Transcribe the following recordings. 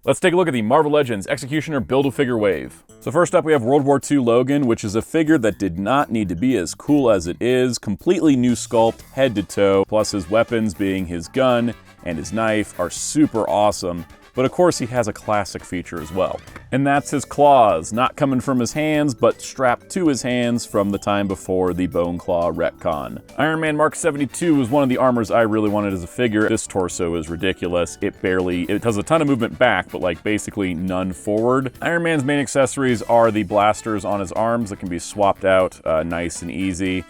Let's take a look at the Marvel Legends Executioner Build-A-Figure wave. So first up we have World War II Logan, which is a figure that did not need to be as cool as it is. Completely new sculpt, head to toe, plus his weapons being his gun and his knife are super awesome. But of course he has a classic feature as well. And that's his claws, not coming from his hands, but strapped to his hands from the time before the Bone Claw retcon. Iron Man Mark 72 was one of the armors I really wanted as a figure. This torso is ridiculous. It has a ton of movement back, but like basically none forward. Iron Man's main accessories are the blasters on his arms that can be swapped out nice and easy.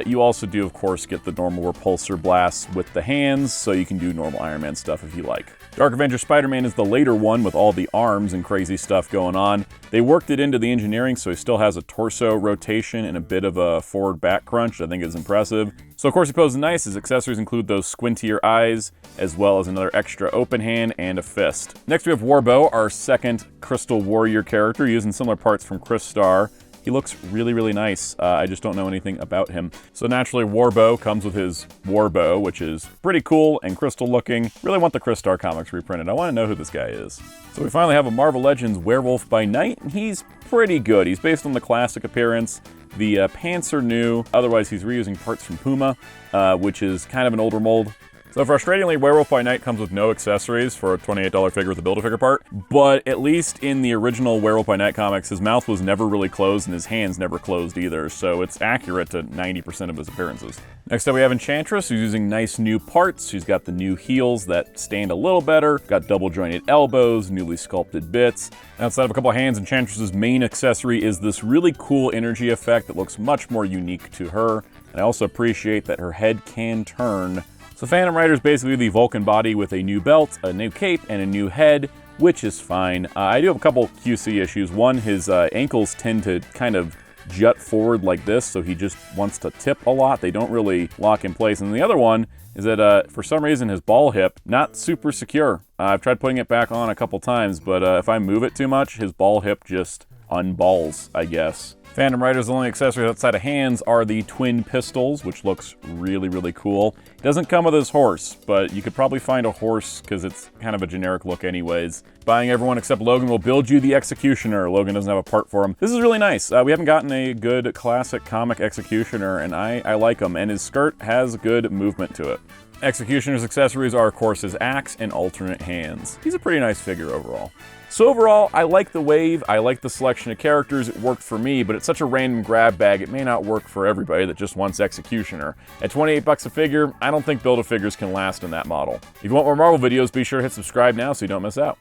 You also do, of course, get the normal repulsor blasts with the hands, so you can do normal Iron Man stuff if you like. Dark Avenger Spider-Man is the later one with all the arms and crazy stuff going on. They worked it into the engineering, so he still has a torso rotation and a bit of a forward back crunch. I think is impressive. So of course he poses nice. His accessories include those squintier eyes, as well as another extra open hand and a fist. Next we have Warbow, our second Crystal Warrior character, using similar parts from Crystar. He looks really, really nice. I just don't know anything about him. So naturally, Warbow comes with his Warbow, which is pretty cool and crystal looking. Really want the Crystar comics reprinted. I want to know who this guy is. So we finally have a Marvel Legends Werewolf by Night, and he's pretty good. He's based on the classic appearance. The pants are new. Otherwise, he's reusing parts from Puma, which is kind of an older mold. So frustratingly, Werewolf by Night comes with no accessories for a $28 figure with a Build-A-Figure part, but at least in the original Werewolf by Night comics, his mouth was never really closed and his hands never closed either, so it's accurate to 90% of his appearances. Next up we have Enchantress, who's using nice new parts. She's got the new heels that stand a little better, got double jointed elbows, newly sculpted bits. Outside of a couple of hands, Enchantress's main accessory is this really cool energy effect that looks much more unique to her, and I also appreciate that her head can turn. So Phantom Rider's basically the Vulcan body with a new belt, a new cape, and a new head, which is fine. I do have a couple QC issues. One, his ankles tend to kind of jut forward like this, so he just wants to tip a lot. They don't really lock in place. And the other one is that for some reason his ball hip, not super secure. I've tried putting it back on a couple times, but if I move it too much, his ball hip just unballs, I guess. Phantom Rider's only accessories outside of hands are the twin pistols, which looks really, really cool. It doesn't come with his horse, but you could probably find a horse because it's kind of a generic look anyways. Buying everyone except Logan will build you the Executioner. Logan doesn't have a part for him. This is really nice. We haven't gotten a good classic comic Executioner, and I like him, and his skirt has good movement to it. Executioner's accessories are, of course, his axe and alternate hands. He's a pretty nice figure overall. So overall, I like the wave, I like the selection of characters, it worked for me, but it's such a random grab bag, it may not work for everybody that just wants Executioner. At 28 bucks a figure, I don't think Build-A-Figures can last in that model. If you want more Marvel videos, be sure to hit subscribe now so you don't miss out.